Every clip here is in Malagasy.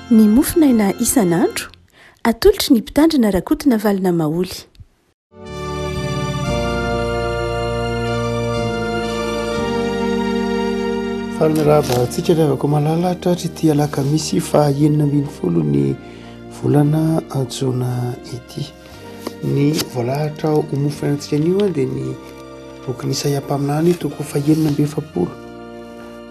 Ny mofinaina isan'andro atolotry ny mpitandrina rakotina valina maoly. Fahamirava antsika ravako malalatra ity alakamisy fa 9 ny volana Jona ity. Ny voalahatra ho mofinaina antsika anio dia ny boky Isaia mpaminany toko 9:7.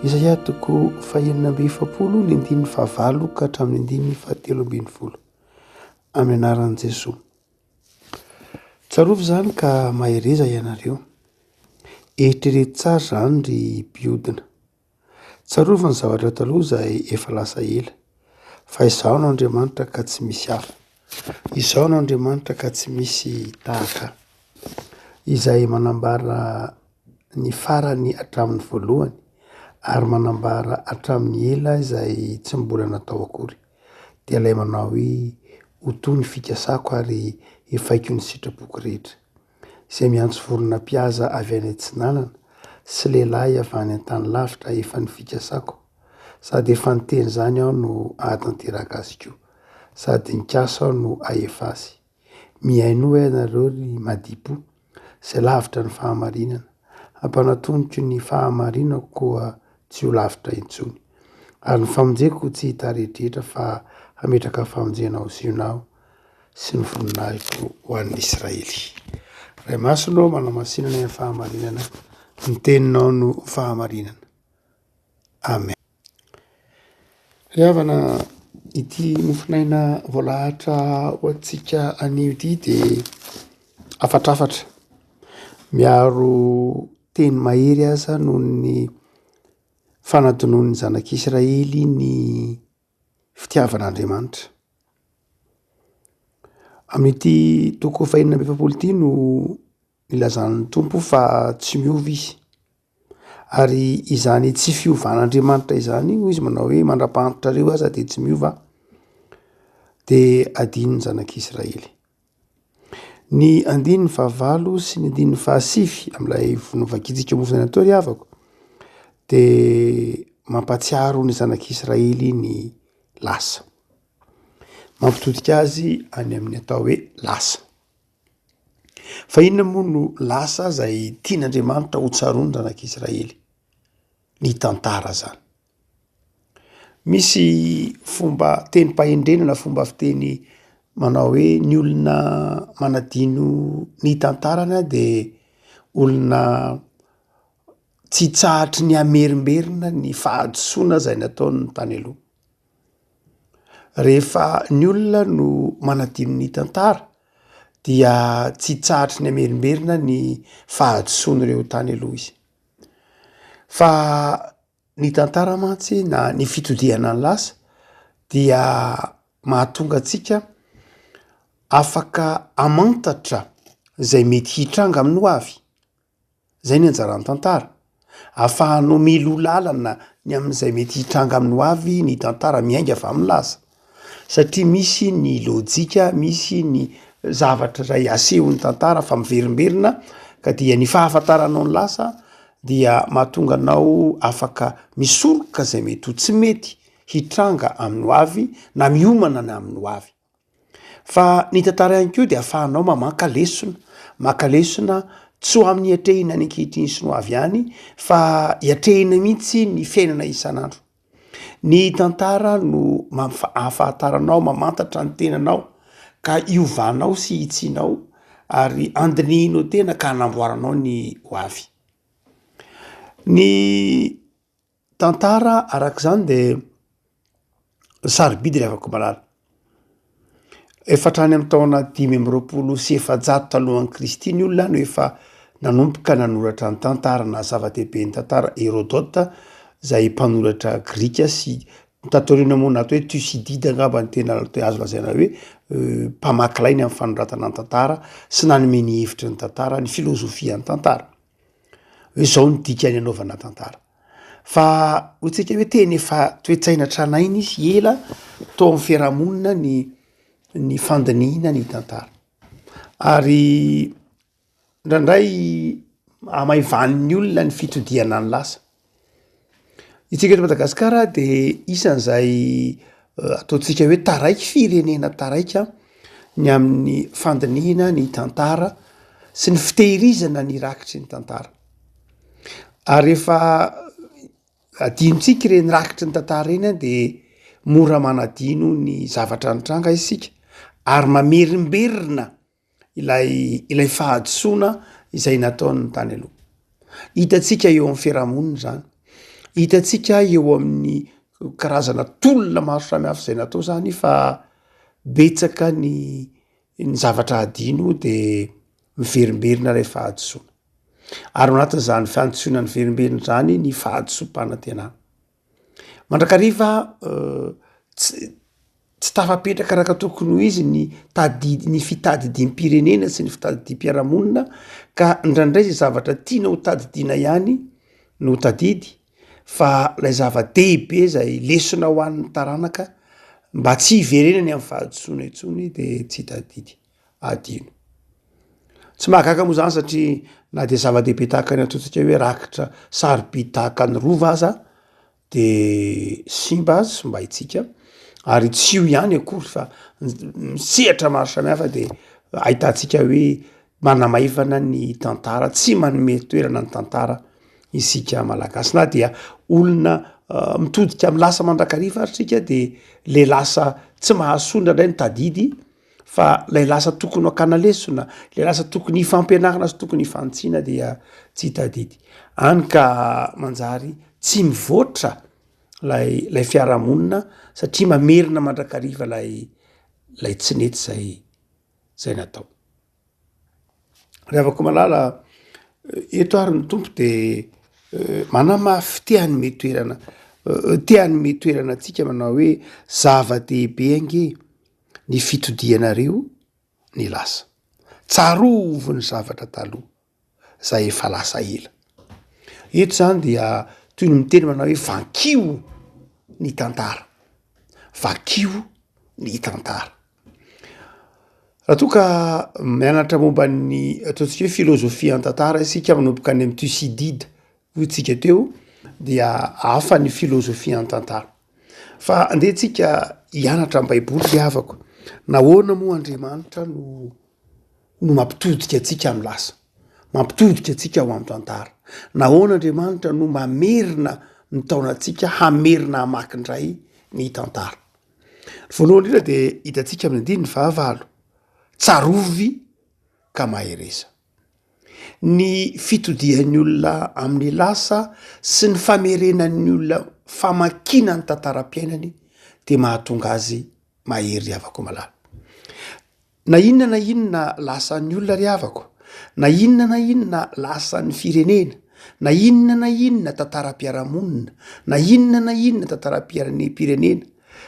Isaia toko 9:7 ny andininy 9 ka hatramin'ny andininy 13. Amin'ny anaran'i Jesosy. Tsarovy zany ka mahereza ianareo. Eritrereto tsara zany ry mpiodina. Tsarovy ny zavatra taloha izay efa lasa ela. Fa izao no Andriamanitra ka tsy misy hafa. Izao no Andriamanitra ka tsy misy tahaka. Izay manambara ny farany hatramin'ny voalohany ary manambara hatramin'ny ela izay tsy mbola natao akory. Dia ilay manao hoe ho toy ny fikasako ary efaiko ny sitrapoky rehetra. Izay miantso vorona-pihaza avy any antsinanana sy lehilahy avy any an-tany lavitra efa ny fikasako. Sady efa niteny zany aho no ahatanteraka azy koa. Sady nikasa aho no ahefa azy. Mihaino ianareo ry madipo izay lavitra ny fahamarinana. Ampanatoniko ny fahamarinako koa tsy ho lavitra intsony. Ary ny famonjeko tsy hita rehetrrehetra fa hametraka famonjena ho sionao sy ny voninahiko ho an'ny Israely. Ray masonao manamasinana ny fahamarinana, ny teninao no fahamarinana. Amen. Riavana ity mofinaina voalahatra ho antsika anio ity dia afatrafatra. Miaro teny mahery aza noho ny fanadinoan'ny zanak'Israely ny fitiavan'Andriamanitra. Amin'ity toko 9:7 ity no nilazan'ny tompo fa tsy miova izy. Ary izany tsy fiovan'Andriamanitra izany io izy manao hoe mandra-pantitrareo aza dia tsy miova dia adinony zanak'Israely. Ny 9:9 sy ny 9:7 amin'ilay vonovakitsika mofinaina tao ry havako dia mampatsiaro ny zanak'Israely ny lasa. Mampitodika azy any amin'ny atao hoe lasa. Fa inona moa no lasa izay tian'Andriamanitra ho tsaroany zanak'Israely? Ny tantara zany. Misy fomba tenim-pahendrenana, fomba fiteny manao hoe ny olona manadino ny tantarana dia olona tsy tsahatry ny hamerimberina ny fahadisoana izay nataony tany aloha. Rehefa ny olona no manadino ny tantara dia tsy tsahatry ny hamerimberina ny fahadisoan'ireo tany aloha izy. Fa ny tantara mantsy na ny fitodihana ny lasa dia mahatonga antsika afaka hamantatra izay mety hitranga amin'ny ho avy. Izay ny anjaran'ny tantara. Ahafahanao milo lalana ny amin'izay mety hitranga amin'ny ho avy ny tantara miainga avy amin'ny lasa. Satria misy ny lôjika, misy ny zavatra iray asehon'ny tantara fa miverimberina ka dia ny fahafantaranao ny lasa dia mahatonga anao afaka misoroka izay mety ho tsy mety hitranga amin'ny ho avy na miomana ny amin'ny ho avy. Fa ny tantara ihany koa dia ahafahanao maka lesona tsy ho amin'ny hatrehina ny ankehitriny sy ny ho avy ihany fa hiatrehina mihitsy ny fiainana isan'andro. Ny tantara no ahafantaranao mamantatra ny tenanao ka iovanao sy hitsianao ary andinihinao tena ka hanamboaranao ny ho avy. Ny tantara arak'izany dia sarobidy rehefa malala. Efa hatrany amin'ny taona 520 talohan'i Kristy ny olona no efa nanomboka nanoratra ny tantara na zava-dehibe ny tantara. Herodota izay mpanoratra Grika sy tatoriana moa nato hoe Thucydide angamba ny tena azo lazaina hoe mpamakilainy amin'ny fanoratana ny tantara sy nanome ny hevitry ny tantara, ny filozofia ny tantara. Hoe izao ny dikany anaovana tantara. Fa hotsika hoe teny efa toe-tsaina tranainy izy ela tao amin'ny fiarahamonina ny fandinihana ny tantara. Ary indraindray amaivan'ny olona ny fitodiana ny lasa. Itsika eto Madagasikara dia isan'izay ataontsika hoe taraiky firenena taraika ny amin'ny fandinihana ny tantara sy ny fitehirizana ny rakitry ny tantara ary rehefa adinotsika ireny rakitry ny tantara eny a de mora manadino ny zavatra nitranga isika ary mamerimberina ilay fahadisoana izay nataony tany aloha. Hitatsika eo amin'ny fiarahamonina zany, hitatsika eo amin'ny karazana tolona maro samihafa izay natao zany fa betsaka ny zavatra adino de miverimberina ilay fahadisoana. Ary anatin'izany fahadisoana ny verimberina zany ny fahadisom-panantenana. Mandrakariva tsy tafapetraka araka tokony ho izy ny fitadidim-pirenena sy ny fitadidim-piarahamonina ka indraindray zay zavatra tiana ho tadidiana ihany no tadidy fa lay zava-dehibe zay lesona ho an'ny taranaka mba tsy hiverenany amin'ny fahadisoana intsony de tsy tadidy adino. Tsy mahagaga moa zany satria na de zava-dehibe tahaka ny ataontsika hoe rakitra sarobidy tahaka ny rova aza de simba azy sy mba itsika ary tsy io ihany akory fa misehatra maro samihafa de ahitantsika hoe manamaivana ny tantara tsy manome toerana ny tantara isika malagasy na dia olona mitodika amin'ny lasa mandrakariva ary tsika de le lasa tsy mahasoa indraindray ny tadidy fa lay lasa tokony hakana lesona, le lasa tokony hifampianarana sy tokony hifantsiana dia tsy tadidy. Any ka manjary tsy mivoatra lay fiarahamonina satria mamerina mandrakariva lay tsinety zay natao. Rehavako malala eto ary ny tompo de manamafy teany me toerana atsika manao hoe zava-dehibe ange ny fitodianareo ny lasa. Tsarovo ny zavatra taloha zay efa lasa ela. Eto zany dia toy ny miteny manao hoe vankio ny tantara. Vakio ny tantara. Raha toa ka mianatra momba ny ataontsika hoe filozofia an-tantara isika manomboka any amin'ny Thucydide hoy tsika teo dia hafa ny filozofia an-tantara. Fa andehantsika hianatra amin'ny baiboly le havako. Nahoana moa Andriamanitra no mampitodika atsika amin'ny lasa, mampitodika atsika ho amin'ny tantara. Nahoana Andriamanitra no mamerina mitaona atsika hamerina hamakiindray ny tantara. Voalohany indrindra de hitatsika amin'ny andininy fahavalo. Tsarovy ka mahereza. Ny fitodian'ny olona amin'ny lasa sy ny famerenan'ny olona famakina ny tantaram-piainany de mahatonga azy mahery havako malala. Na inona lasan'ny olona ry havako, na inona lasan'ny firenena, na inona tantaram-piarahamonina, na inona tantaram-pirenena,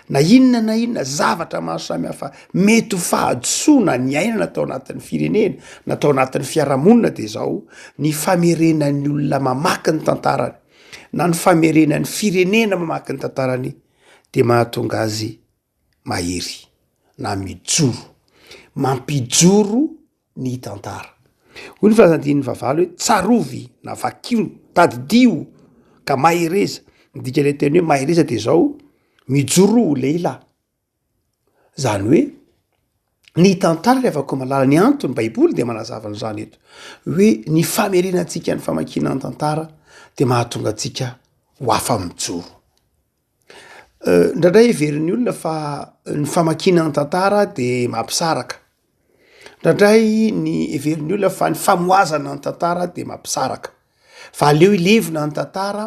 na inona zavatra maro samihafa mety ho fahadisoana ny ainana atao anatin'ny firenena, natao anatin'ny fiarahamonina de zao ny famerenan'ny olona mamaky ny tantarany, na ny famerenan'ny firenena mamaky ny tantarany de mahatonga azy mahery na mijoro, mampijoro ny tantara. Hoy ny fahazandin'ny vavalo hoe tsarovy na vakio, tadidio ka mahereza. Midika le teny hoe mahereza de zao mijoro lehilahy. Zany hoe ny tantara rehefa malala ny antony baiboly de manazava an'izany eto hoe ny famerenantsika ny famakiana ny tantara de mahatonga atsika ho afa mijoro. Ndraindray heverin'ny olona fa ny famakiana ny tantara de mampisaraka. Ndraindray ny heverin'ny olona fa ny famoazana ny tantara de mampisaraka. Fa aleo ilevina ny tantara,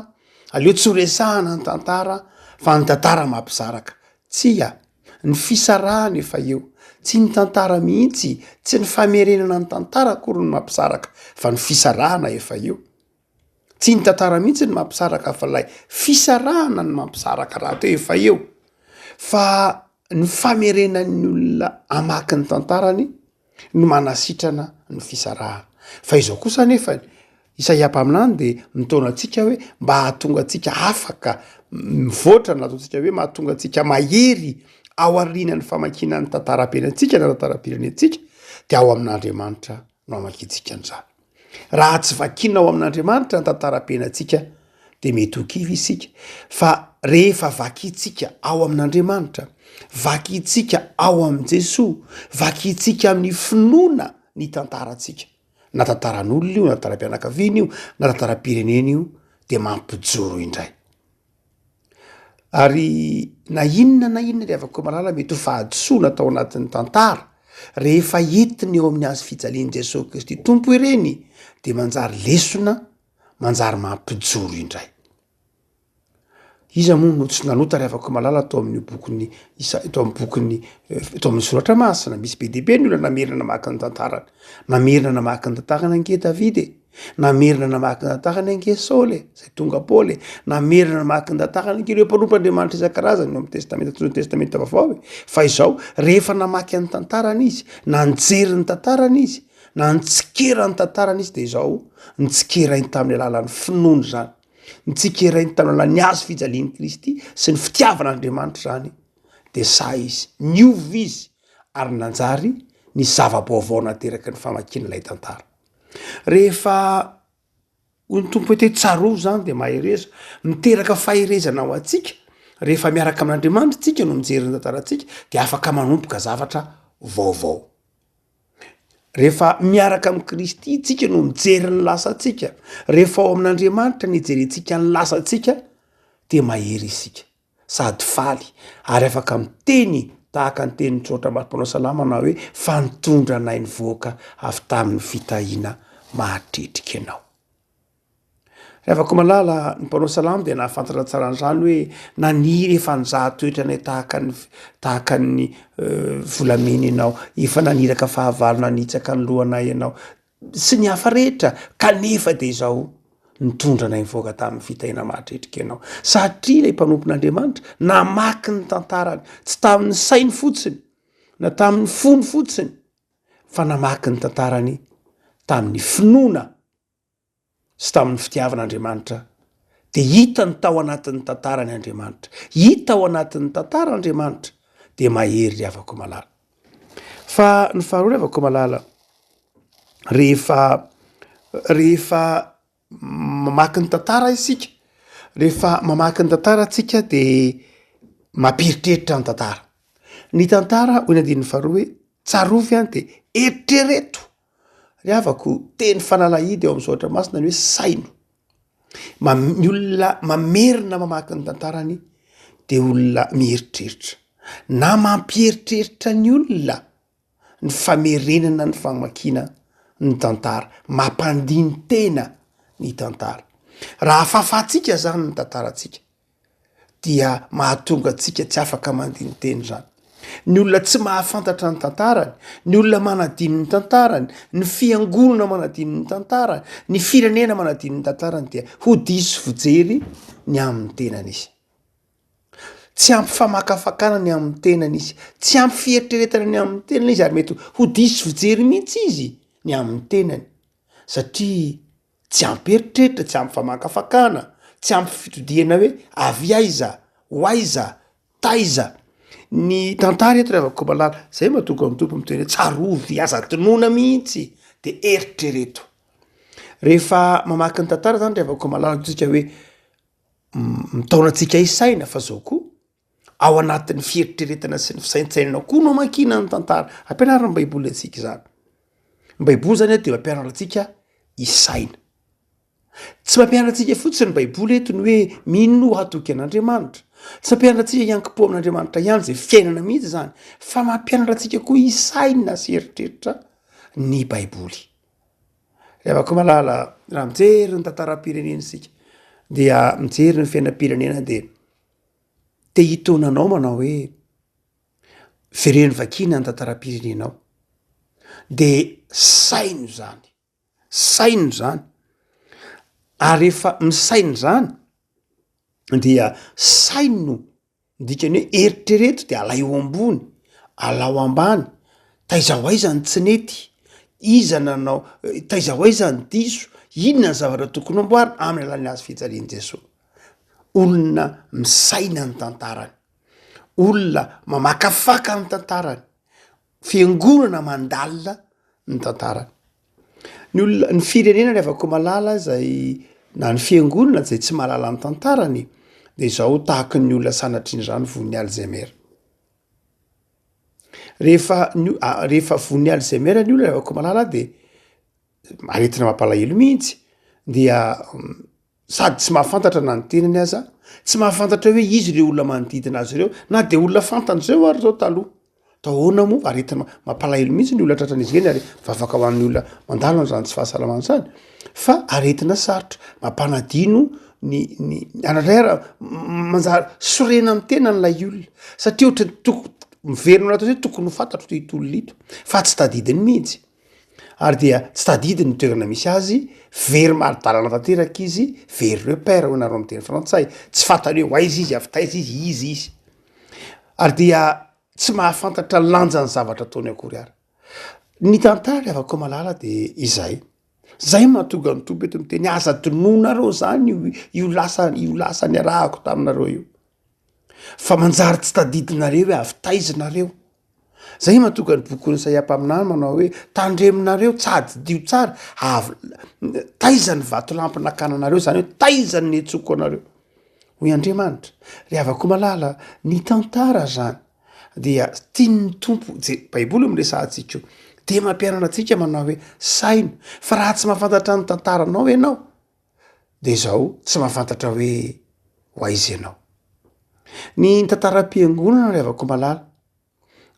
aleo tsy horesahana ny tantara fa ny tantara mampisaraka. Tsia, ny fisarahana efa eo. Tsy ny tantara mihitsy, tsy ny famerenana ny tantara akory ny mampisaraka fa ny fisarahana efa eo. Tsy ny tantara mihitsy ny mampisaraka fa lay fisarahana ny mampisaraka raha teo efa eo. Fa ny famerenan'ny olona hamaky ny tantarany no manasitrana ny fisarahana. Fa izao kosa nefa Isaia mpaminany de mitaona atsika hoe mba hahatonga atsika afaka mivoatra na ataontsika hoe mahatonga atsika mahery ao aorianan'ny famakinan'ny tantaram-piainantsika na tantaram-pirenentsika de ao amin'Andriamanitra no hamakitsika an'izany. Raha tsy vakiana ao amin'Andriamanitra ny tantaram-piainantsika de mety ho kivy isika fa rehefa vakitsika ao amin'Andriamanitra, vakitsika ao am' Jesoa, vakitsika amin'ny finoana ny tantarantsika, na tantaran'olona io, na tantaram-pianakaviana io, na tantaram-pirenena io, de mampijoro indray. Ary na inona le avako malala mety ho fahadisoana atao anatin'ny tantara rehefa entiny eo amin'ny azy fijalian'i Jesosy Kristy tompo ireny, de manjary lesona, manjary mampijoro indray. Iza moa no tsy nanota ry avako malala atao amin'ny bokiny atao amin'ny bokiny atao amin'ny soratra masina, misy be deaibe ny olona namerina namaky ny tantarany, namerina namaky ny tantarany ange Davide, namerina namaky ny tantarany ange Saoly zay tonga Paoly, namerina namaky ny tantarany angereo mpanompoandriamanitra isan-karazany eo amin'ny testamenta testamenta vaovao fa izao rehefa namaky ny tantarany izy, na nijery ny tantarany izy, na nitsikera ny tantarany izy, de izao nitsikerainy tamin'ny alalan'ny finoana zany, nitsikerainy tamin'ny alalan'ny azo fijalian'i Kristy sy ny fitiavan'Andriamanitra zany, de sa izy niova izy ary nanjary ny zava-baovao nateraky ny famakian'ilay tantara. Rehefa ny tompo hoe tsaroa zany de mahereza miteraka faherezana ao atsika rehefa miaraka amin'Andriamanitra tsika no mijery ny tantarantsika de afaka manompoka zavatra vaovao. Rehefa miaraka amin'ny Kristy tsika no mijery ny lasantsika, rehefa ao amin'Andriamanitra ny jerentsika ny lasantsika de mahery isika sady faly ary afaka miteny tahaka ny tenin'ny tsotra mari-panao salama na hoe fa nitondra anay nivoaka avy tamin'ny fitahiana mahatritrika ianao. Rehefa malala ny mpanao salama de nahafantatra tsara an'izany hoe naniry efa nizahan-toetra anay tahaka ny volamena ianao, efa naniraka fahavalona nitsaka ny lohanay ianao sy ny hafa rehetra, kanefa de izao nitondra anay nivoaka tamin'ny fitahiana mahatritrika ianao. Satria ilay mpanompon'Andriamanitra namaky ny tantarany tsy tamin'ny sainy fotsiny na tamin'ny fony fotsiny fa namaky ny tantarany tamin'ny finoana sy tamin'ny fitiavan'Andriamanitra, de hita ny tao anatin'ny tantarany Andriamanitra, hita ao anatin'ny tantara'Andriamanitra, de mahery ry avako malala. Fa ny faharoa ry avako malala, rehefa mamaky ny tantara isika, rehefa mamaky ny tantara tsika de mampieritreritry ny tantara. Ny tantara hoy ny andininy faharoa hoe tsarovy any de eritrereto. Ry havako teny fanalahidy eo amin'ny soratra masina ny hoe saino. Ny olona mamerina mamaky ny tantarany de olona mieritreritra, na mampieritreritra ny olona ny famerenana ny famakiana ny tantara, mampandiny tena ny tantara. Raha fahafahatsika zany ny tantarantsika dia mahatonga atsika tsy afaka mandiny teny zany. Ny olona tsy mahafantatra ny tantarany, ny olona manadiny ny tantarany, ny fiangonana manadiny ny tantarany, ny firenena manadiny ny tantarany dia ho diso fijery ny amin'ny tenany izy. Tsy ampy famakafakana ny amin'ny tenany izy, tsy ampy fieritreretana ny amin'ny tenany izy ary mety ho diso fijery mihitsy izy ny amin'ny tenany satria tsy ampy eritreritra, tsy ampy famakafakana, tsy ampy fitodiana hoe avy aiza, ho aiza, taiza. Ny tantara eto rehefa malala zay mahatonga ny tompo miteny hoe tsarovy, aza tonoina mihitsy, de eritrereto. Rehefa mamaky ny tantara zany rehefa malala tsika hoe mitaona antsika isaina fa zao koa ao anatin'ny fieritreretana sy ny fisaintsainana koa no makina ny tantara. Ampianarina ny baiboly antsika zany. Ny baiboly zany de mampianatra antsika isaina. Tsy mampianatra antsika fotsiny ny baiboly eto ny hoe mino no hatoky an'Andriamanitra. Tsy mampianatra antsika ianky-po amin'Andriamanitra ihany zay fiainana mihitsy zany, fa mampianatra antsika koa isaina sy eritreritra ny baiboly. Rehefa malala raha mijery ny tantaram-pirenena isika dia mijery ny fiainam-pirenena de te hitonanao manao hoe vereny vakina ny tantaram-pirenenao de saino zany, saino zany. Ary rehefa misaino zany dia saino dikany hoe eritrereto de alao ambony, alao ambany, taiza ho aiza ny tsinety, iza nanao, taiza ho aiza ny diso, inona ny zavatra tokony amboarina amin'ny alalan'ny azo fijalian'i Jesosy. Olona misaina ny tantarany, olona mamakafaka ny tantarany, fiangonana mandalina ny tantarany. Ny olona ny firenena rehefa malala zay na ny fiangonana zay tsy mahalala ny tantarany de zao tahaka ny olona sanatriny zany von'ny alzheimer. Rehefa von'ny alzheimer ny olona rehefa ko malala de aretina mampalahelo mihitsy dia sady tsy mahafantatra na ny tenany aza tsy mahafantatra hoe izy le olona manodidina azy ireo na de olona fantany zao ary zao taloha tahoana moa aretina mampalahelo mihitsy ny olona tratran'izy reny ary vavaka ho an'ny olona mandalona zany tsy fahasalamana zany fa aretina sarotra mampanadino ny anarara manjary sorena amin'ny tena n'lay olona satria ohatra miverina natao zay tokony ho fantatro to itolona ito fa tsy tadidiny mihitsy ary dia tsy tadidiny ny toerana misy azy very maridalana tanteraka izy very repère ho nareo amin'ny teny frantsay tsy fantany hoe hoaizy izy avitaiza izy ary dia tsy mahafantatra lanjany zavatra ataony akory ary ny tantara afaka malala de zay mahatonga ny tompo eto miteny aza dononareo zany io lasany arahako taminareo io fa manjary tsy tadidinareo hoe avitaizinareo zay mahatonga ny boky Isaiah-paminany manao hoe tandreminareo tsadydio tsara taiza ny vato lampinakananareo zany hoe taiza ny etsoko anareo hoy Andriamanitra ry havako malala ny tantara zany dia tian'ny tompo zay baiboly miresantsika de mampianana atsika manao hoe saina fa raha tsy mahafantatra ny tantaranao ianao de zao tsy mahafantatra hoe hoaizy ianao ny tantaram-piangonana ry havako malala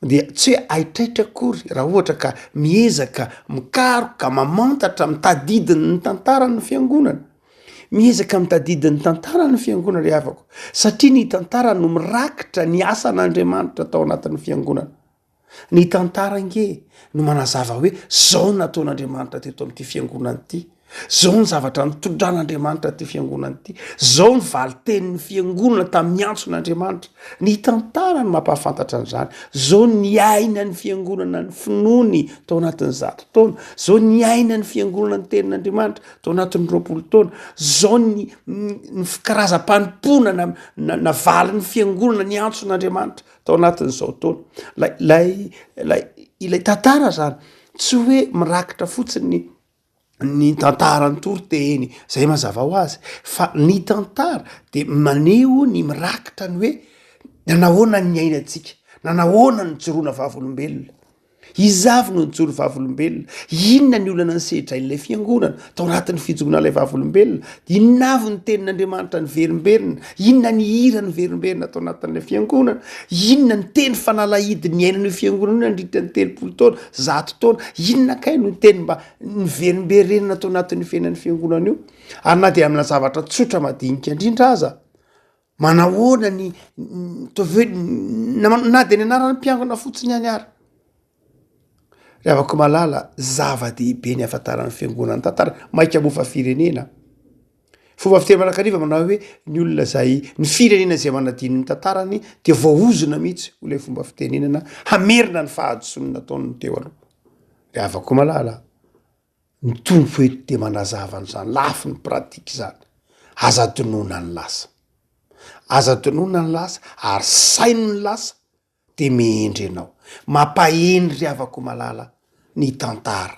dia tsy hoe aitraitra akory raha ohatra ka miezaka mikaroka mamantatra mitadidiny ny tantarany fiangonana miezaka mitadidiny tantarany fiangonana ry havako satria ny tantara no mirakitra ny asan'Andriamanitra tao anatin'ny fiangonana ny tantara nge no manazava hoe zao nataon'Andriamanitra teto amin'ity fiangonana ity zao ny zavatra nitondran'Andriamanitra ty fiangonana ity zao ny valitenin'ny fiangonana tamin'ny antson'Andriamanitra ny tantara no mampahafantatra an'izany zao ny aina ny fiangonana ny finoany tao anatin'ny 100 taona zao ny aina ny fiangonana ny tenin'Andriamanitra tao anatin'ny 20 taona zao ny fikaraza-panimpona na valy ny fiangonana ny antson'Andriamanitra tao anatin'izao taona ilay tantara zany tsy hoe mirakitra fotsiny ny tantarany toroteny zay mazava ho azy fa ny tantara de maneho ny mirakitra ny hoe nanahoana ny ainatsika nanahoana ny joroana vavolombelona izavy no nijoro vavolombelona inona ny olana ny sehidrain'ilay fiangonana tao anatin'ny fijoroana ilay vavolombelona inona avy ny tenin'Andriamanitra ny verimberina inona ny hira ny verimberina tao anatin'ilay fiangonana inona ny teny fanalahidy ny ainan'io fiangonana nandritra ny 30 taona 100 taona inona kay no teny mba ny verimberenina tao anatin'ny fiainan'ny fiangonana io ary na dia amina zavatra tsotra madinika indrindra aza manahoana ny na dia ny anarany mpiangona fotsiny ihany ary ry havako malala zava-dehibe ny afantaran'ny fiangonana tantara maika mofa firenena fomba fiteny manakariva manao hoe ny olona zay ny firenena zay manadiny ny tantarany dia voaozona mihitsy ho lay fomba fitenenana hamerina ny fahadisony nataony teo aloha ry havako malala ny tompo eto de manazava n'izany lafy ny pratika zany aza donona ny lasa ary sainy ny lasa de mihendry ianao mampahendry ry havako malala ny tantara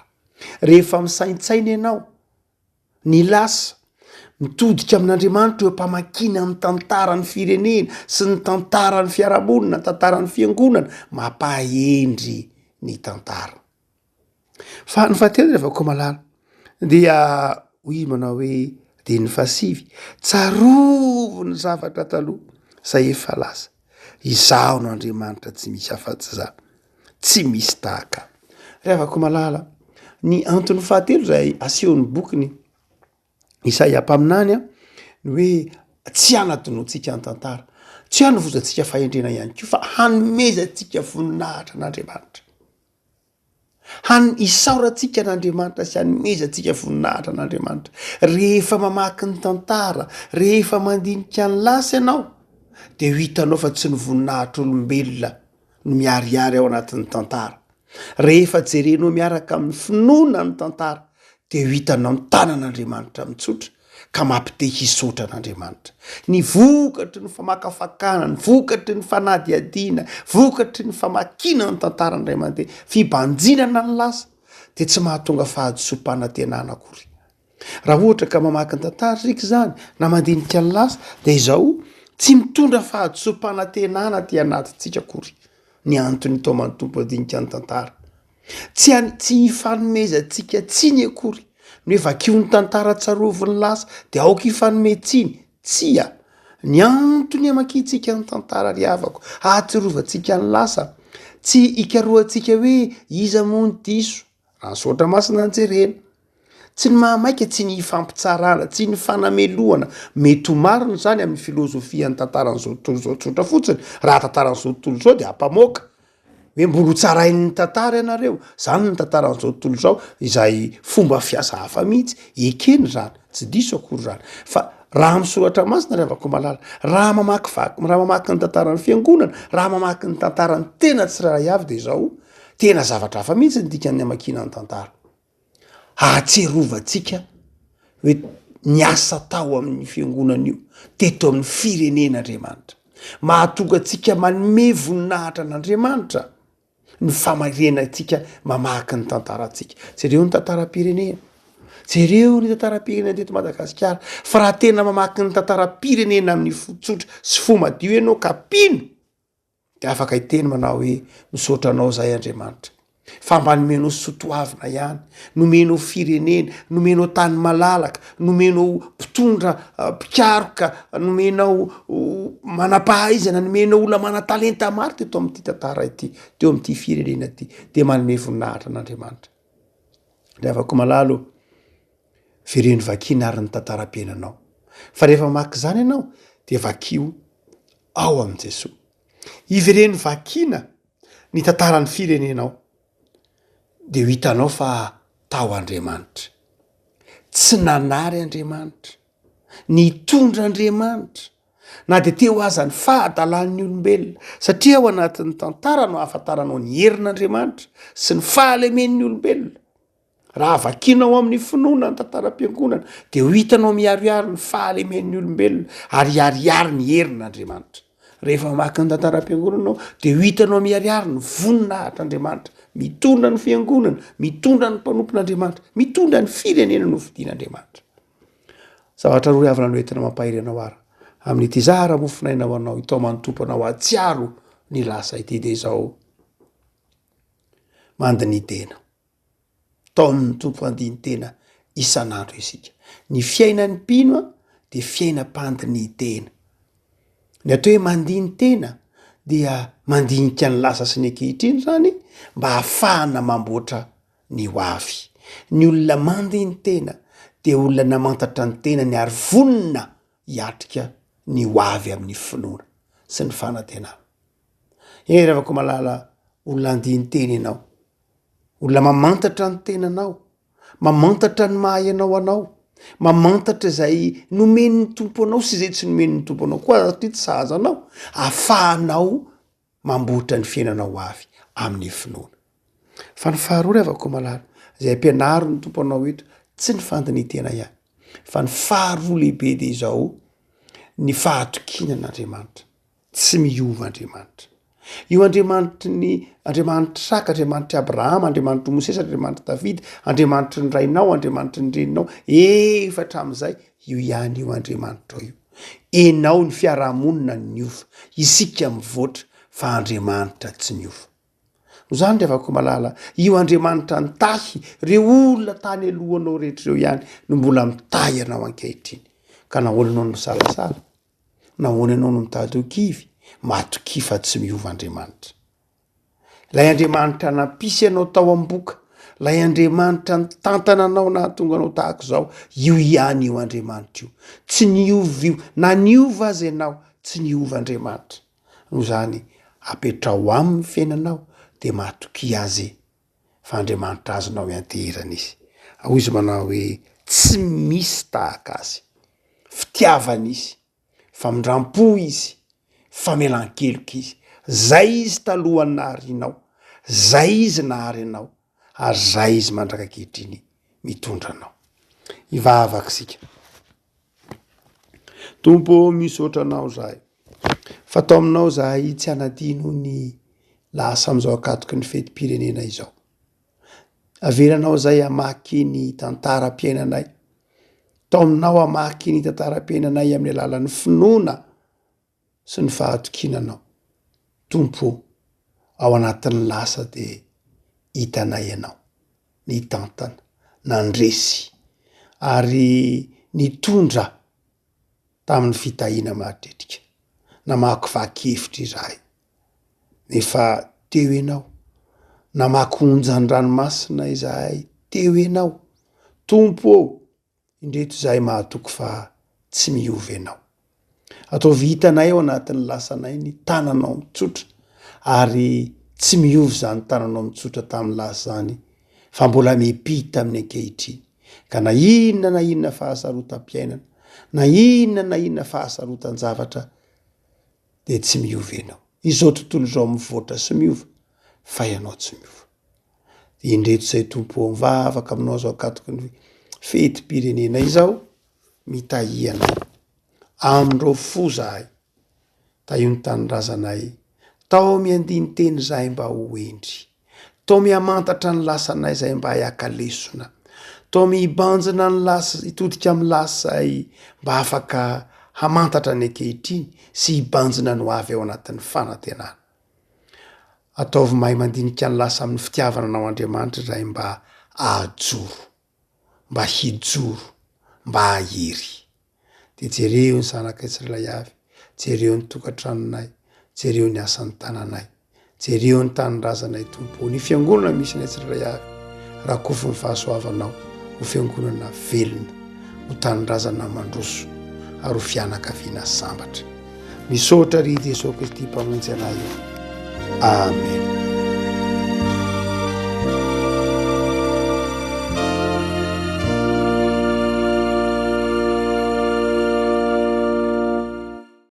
rehefa misaintsaina ianao ny lasa mitodika amin'Andriamanitra eo mpamakina ny tantarany firenena sy ny tantarany fiarahamonina ny tantarany fiangonana mampahendry ny tantara fa ny fahatelo ry havako malala dia hoy manao hoe de ny fasivy tsarovo ny zavatra taloha zay efa lasa izaho no Andriamanitra tsy misy afa-tsy za tsy misy tahaka ry havako malala ny antony fahatelo zay asehon'ny bokiny Isaiah-paminany ny hoe tsy hanadinoantsika ny tantara tsy hanovozantsika fahendrena ihany koa fa hanomezantsika voninahitra n'Andriamanitra isaorantsika n'Andriamanitra sy hanomezantsika voninahitra n'Andriamanitra rehefa mamaky ny tantara rehefa mandinika ny lasa ianao de ho hitanao fa tsy ny voninahitra olombelona no miariary ao anatin'ny tantara rehefa jerenao miaraka amin'ny finoana ny tantara de ho hitanao ny tanan'Andriamanitra mitsotra ka mampite hisotra n'Andriamanitra ny vokatry ny famakafakana ny vokatry ny fanadiadiana vokatry ny famakina ny tantara ndray mandeha fibanjinana ny lasa de tsy mahatonga fahadisom-panantenana akory raha ohatra ka mamaky ny tantara riky zany na mandinika ny lasa de izao tsy mitondra fahadisom-panantenana ty anatytsika akory ny antony tao manotompo adinika ny tantara tsy hifanomezantsika tsiny akory ny hoe vakio ny tantara tsaroviny lasa de aoka hifanometsiny tsy a ny antony amakitsika ny tantara riavako atsirovantsika ny lasa tsy ikaroantsika hoe iza moa ny diso raha sotra masina anjerena tsy ny mahamaika tsy ny hifampitsarana tsy ny fanamelohana mety ho marina zany amin'ny filozofia ny tantaran'izao tontolo zao tsotra fotsiny raha tantaran'izao tontolo zao de ampamoaka hoe mbola ho tsarain'ny tantara ianareo zany ny tantaran'izao tontolo zao izay fomba fiasa hafa mihitsy ekeny zany tsy diso akory zany fa raha misoratra masina riavako malala raha mamaky ny tantaran'ny fiangonana raha mamaky ny tantarany tena tsiray avy de zao tena zavatra hafa mihitsy ny dikany amakina ny tantara ahatserovantsika hoe ny asa tao amin'ny fiangonana io teto amin'ny firenen'Andriamanitra mahatonga atsika manome voninahitra an'Andriamanitra ny famarenantsika mamaky ny tantaratsika jereo ny tantaram-pirenena jereo ny tantaram-pirenena teto Madagasikara fa raha tena mamaky ny tantaram-pirenena amin'ny fotsotra sy fo madio ianao kapino de afaka hiteny manao hoe misaotra anao zay Andriamanitra fa mba nomenao sotoavina ihany nomenao firenena nomenao tany malalaka nomenao mpitondra mpikaroka nomenao manampahaizana nomenao olona mana-talenta maro teto amin'ity tantara ity teo amin'ity firenena ty de manome voninahitra an'Andriamanitra de afako malalo vereny vakina ary ny tantaram-piainanao fa rehefa maky zany ianao de vakio ao amin'i Jesosy ivereny vakina ny tantaran'ny firenenao de ho hitanao fa tao Andriamanitra tsy nanary Andriamanitra nitondra Andriamanitra na de teo aza ny fahadalan'ny olombelona satria ao anatin'ny tantara no ahafantaranao ny herin'Andriamanitra sy ny fahalemen'ny olombelona raha vakinao amin'ny finoana ny tantaram-piangonana de ho hitanao miariary ny fahalemen'ny olombelona ary ariary ny herin'Andriamanitra rehefa mamaky ny tantaram-piangonanao de ho hitanao miariary ny voninahitr'Andriamanitra mitondra ny fiangonana mitondra ny mpanompon'Andriamanitra mitondra ny firenena no fidian'Andriamanitra zavatra roa avana no entina mampahiry anao ara amin'ity zara mofinainao anao itao manotompo anao atsiaro ny lasa ity de zao mandiny tena tao amin'ny tompo andiny tena isan'andro isika ny fiainan'ny mpino de fiainam-pandiny tena ny atao hoe mandiny tena dia mandinika ny lasa sy ny ankehitriny zany mba hahafahana mamboatra ny hoavy ny olona mandiny tena de olona namantatra ny tena ny ary vonina hiatrika ny hoavy amin'ny finoana sy ny fanantenana ravako malala olona andiny tena ianao olona mamantatra ny tenanao mamantatra ny maha ianao anao mamantatra zay nomen'ny tompo anao sy zay tsy nomen'ny tompo anao koa satria tsy sahaza anao ahafahanao mamboatra ny fiainanao avy amin'ny finoana fa ny faharoa riavako malala zay ampianaro ny tompo anao eto tsy ny fandiny tena ihany fa ny faharoa lehibe de izao ny fahatokinan'Andriamanitra tsy miova Andriamanitra io Andriamanitra ny Andriamanitra Saka Andriamanitra Abrahama Andriamanitra Mosesy Andriamanitra Davida Andriamanitra ny rainao Andriamanitra ny reninao efatra am'izay io ihany io Andriamanitra io enao ny fiarahamonina ny ova isika mivoatra fa Andriamanitra tsy miova no zany riavako malala io Andriamanitra nitahy reo olona tany alohanao rehetra reo ihany no mbola mitahy anao ankehitriny ka nahoana anao no salasala nahoana anao no mitady ho kivy matoki fa tsy miova Andriamanitra lay Andriamanitra nampisy anao tao am-boka lay Andriamanitra nitantana anao nahatonga anao tahaka zao io ihany io Andriamanitra io tsy niova io na niova azy ianao tsy niova Andriamanitra no zany apetrao amin'ny fiainanao de matoki azy fa Andriamanitra azonao ianteherana izy ao izy manao hoe tsy misy tahaka azy fitiavana izy famindram-po izy famelan-keloka izy zay izy talohany naharinao zay izy nahary anao ary zay izy mandrakakehitriny mitondra anao ivavaka sika tompo misaotra anao zahay fa tao aminao zahay tsy hanadino ny lasa am'izao akatoky ny fetim-pirenena izao averanao zay amaky ny tantaram-piainanay tao aminao amaky ny tantara-piainanay amin'ny alalan'ny finoana sy ny fahatokinanao. Tompo, ao anatin'ny lasa de hitanay ianao, nitantana, nandresy ary nitondra tamin'ny fitahiana matetika. Namaky vakevitra izahay nefa teo ianao, namaky onjan'ny ranomasina izahay teo ianao. Tompo, indreto izahay mahatoky fa tsy miovy ianao. Ataovy hitanay ao anatin'ny lasanay ny tananao mitsotra ary tsy miovy zany tananao mitsotra tamin'ny lasa zany fa mbola miampita amin'ny ankehitriny. Ka na inona fahasarotam-piainana, na inona fahasarotan-javatra de tsy miovy ianao. Izao tontolo izao mivoatra sy miova fa ianao tsy miova. Indreto zay Tompo, mivavaka aminao zao akatoky ny fetim-pirenena izao, mitahiana amindreo fo zahay. Tahio ny tanindrazanay, tao miandiny teny zahay mba ho endry, tao mihamantatra ny lasanay zay mba hiaka-lesona, tao mibanjina ny lasa, hitodika amin'ny lasay mba afaka hamantatra ny ankehitriny sy hibanjina no avy ao anatin'ny fanantenana. Ataovy mahay mandinika ny lasa amin'ny fitiavana anao Andriamanitra zay mba ahajoro, mba hijoro, mba hahery. De jereo ny zanakay tsirairay avy, jereo ny tokantranonay, jereo ny asan'ny tananay, jereo ny tanindrazanay Tompo, ny fiangonana misy nay tsirairay avy, rakofo ny fahasoavanao, ho fiangonana velona, ho tanindrazana mandroso, ary ho fianakaviana sambatra. Misaotra ry Jesosy Kristy mpamonjy anay io. Amen.